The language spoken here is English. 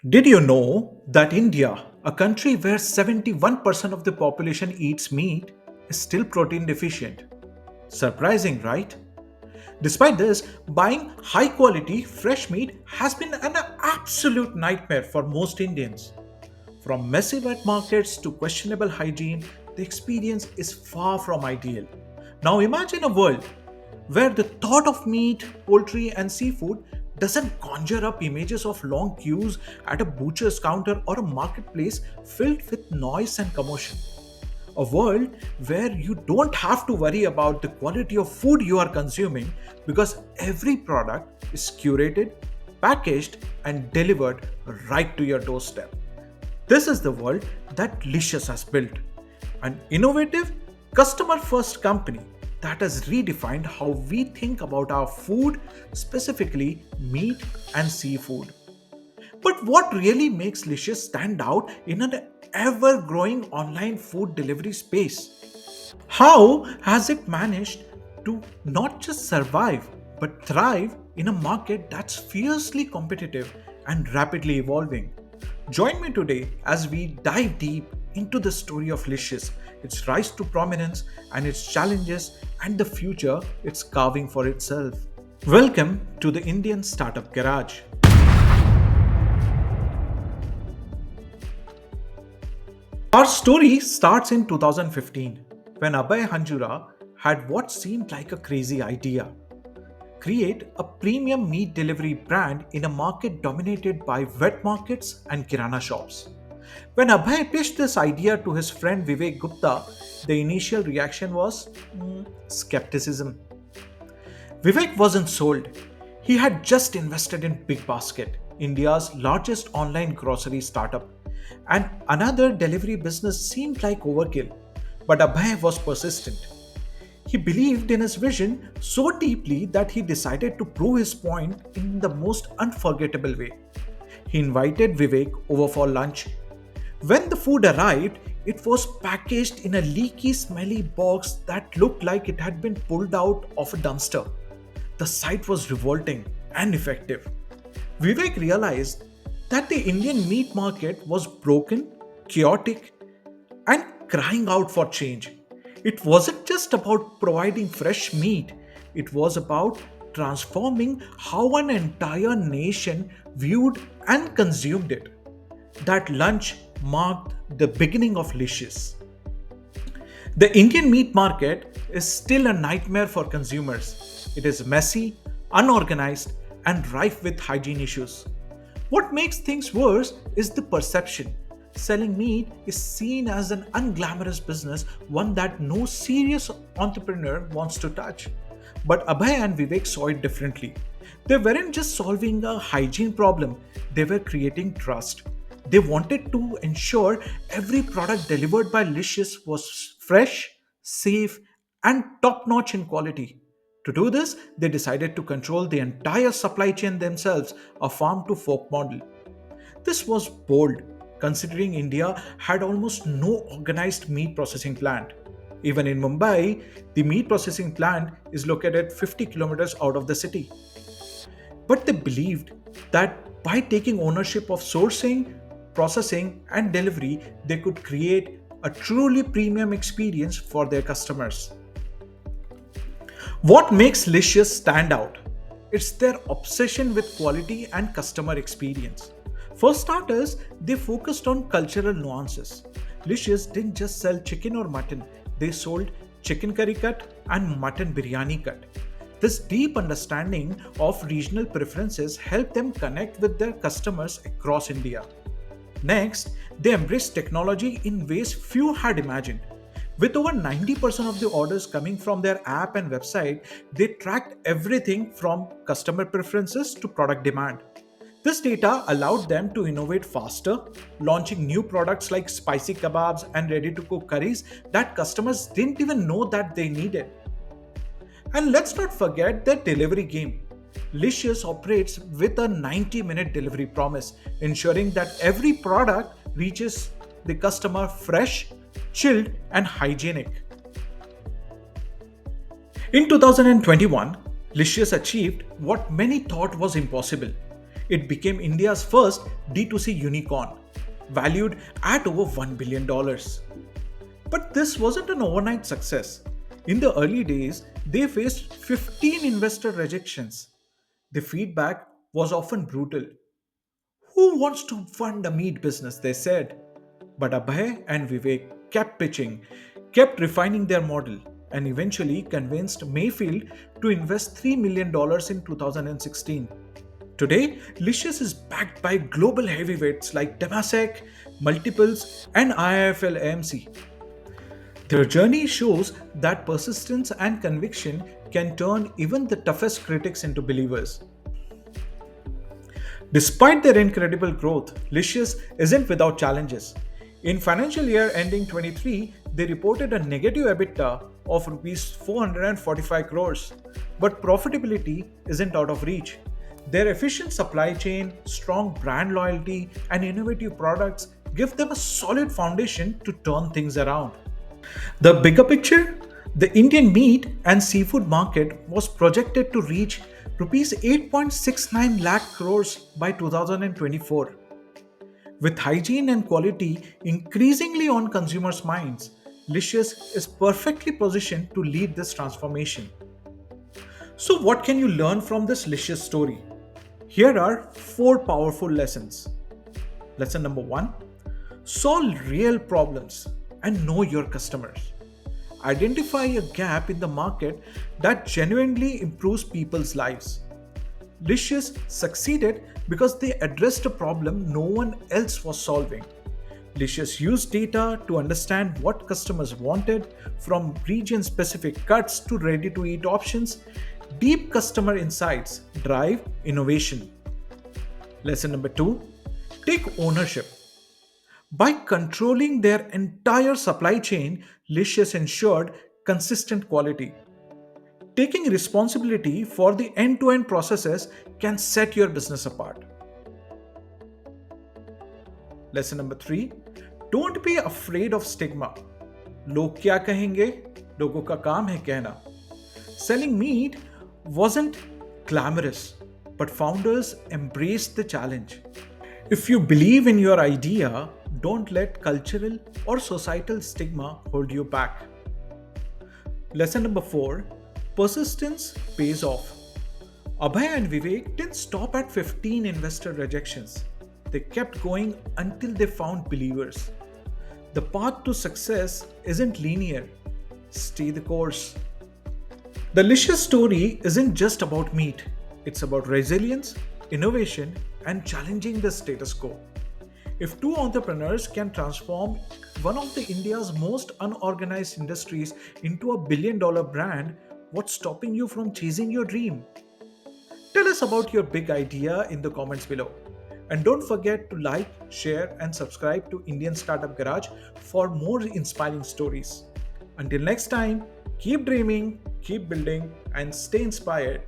Did you know that India, a country where 71% of the population eats meat, is still protein deficient? Surprising, right? Despite this, buying high quality fresh meat has been an absolute nightmare for most Indians. From messy wet markets to questionable hygiene, the experience is far from ideal. Now imagine a world where the thought of meat, poultry, and seafood doesn't conjure up images of long queues at a butcher's counter or a marketplace filled with noise and commotion. A world where you don't have to worry about the quality of food you are consuming because every product is curated, packaged, and delivered right to your doorstep. This is the world that Licious has built, an innovative, customer first company that has redefined how we think about our food, specifically meat and seafood. But what really makes Licious stand out in an ever growing online food delivery space? How has it managed to not just survive but thrive in a market that's fiercely competitive and rapidly evolving? Join me today as we dive deep into the story of Licious, its rise to prominence, and its challenges, and the future it's carving for itself. Welcome to the Indian Startup Garage. Our story starts in 2015 when Abhay Hanjura had what seemed like a crazy idea: create a premium meat delivery brand in a market dominated by wet markets and kirana shops. When Abhay pitched this idea to his friend Vivek Gupta, the initial reaction was skepticism. Vivek wasn't sold. He had just invested in Big Basket, India's largest online grocery startup, and another delivery business seemed like overkill. But Abhay was persistent. He believed in his vision so deeply that he decided to prove his point in the most unforgettable way. He invited Vivek over for lunch. When the food arrived, it was packaged in a leaky, smelly box that looked like it had been pulled out of a dumpster. The sight was revolting and effective. Vivek realized that the Indian meat market was broken, chaotic, and crying out for change. It wasn't just about providing fresh meat, it was about transforming how an entire nation viewed and consumed it. That lunch marked the beginning of Licious. The Indian meat market is still a nightmare for consumers. It is messy, unorganized, and rife with hygiene issues. What makes things worse is the perception. Selling meat is seen as an unglamorous business, one that no serious entrepreneur wants to touch. But Abhay and Vivek saw it differently. They weren't just solving a hygiene problem, they were creating trust. They wanted to ensure every product delivered by Licious was fresh, safe, and top notch in quality. To do this, they decided to control the entire supply chain themselves, a farm to fork model. This was bold, considering India had almost no organized meat processing plant. Even in Mumbai, the meat processing plant is located 50 kilometers out of the city. But they believed that by taking ownership of sourcing, processing, and delivery, they could create a truly premium experience for their customers. What makes Licious stand out? It's their obsession with quality and customer experience. For starters, they focused on cultural nuances. Licious didn't just sell chicken or mutton, they sold chicken curry cut and mutton biryani cut. This deep understanding of regional preferences helped them connect with their customers across India. Next, they embraced technology in ways few had imagined. With over 90% of the orders coming from their app and website, they tracked everything from customer preferences to product demand. This data allowed them to innovate faster, launching new products like spicy kebabs and ready to cook curries that customers didn't even know that they needed. And let's not forget their delivery game. Licious operates with a 90-minute delivery promise, ensuring that every product reaches the customer fresh, chilled, and hygienic. In 2021, Licious achieved what many thought was impossible. It became India's first D2C unicorn, valued at over $1 billion. But this wasn't an overnight success. In the early days, they faced 15 investor rejections. The feedback was often brutal. Who wants to fund a meat business? They said. But Abhay and Vivek kept pitching, kept refining their model, and eventually convinced Mayfield to invest $3 million in 2016. Today, Licious is backed by global heavyweights like Temasek, Multiples, and IIFL AMC. Their journey shows that persistence and conviction can turn even the toughest critics into believers. Despite their incredible growth, Licious isn't without challenges. In financial year ending 23, they reported a negative EBITDA of rupees 445 crores, but profitability isn't out of reach. Their efficient supply chain, strong brand loyalty, and innovative products give them a solid foundation to turn things around. The bigger picture, the Indian meat and seafood market was projected to reach rupees 8.69 lakh crores by 2024. With hygiene and quality increasingly on consumers' minds, Licious is perfectly positioned to lead this transformation. So, what can you learn from this Licious story? Here are four powerful lessons. Lesson number one: solve real problems and know your customers. Identify a gap in the market that genuinely improves people's lives. Licious succeeded because they addressed a problem no one else was solving. Licious used data to understand what customers wanted, from region specific cuts to ready to eat options. Deep customer insights drive innovation. Lesson number two: take ownership. By controlling their entire supply chain, Licious ensured consistent quality. Taking responsibility for the end to end processes can set your business apart. Lesson number three: don't be afraid of stigma. लोग क्या कहेंगे? लोगों का काम है कहना. Selling meat wasn't glamorous, but founders embraced the challenge. If you believe in your idea, don't let cultural or societal stigma hold you back. Lesson number four: persistence pays off. Abhay and Vivek didn't stop at 15 investor rejections. They kept going until they found believers. The path to success isn't linear. Stay the course. The Licious story isn't just about meat, it's about resilience, innovation, and challenging the status quo. If two entrepreneurs can transform one of the India's most unorganized industries into a billion-dollar brand, what's stopping you from chasing your dream? Tell us about your big idea in the comments below. And don't forget to like, share, and subscribe to Indian Startup Garage for more inspiring stories. Until next time, keep dreaming, keep building, and stay inspired.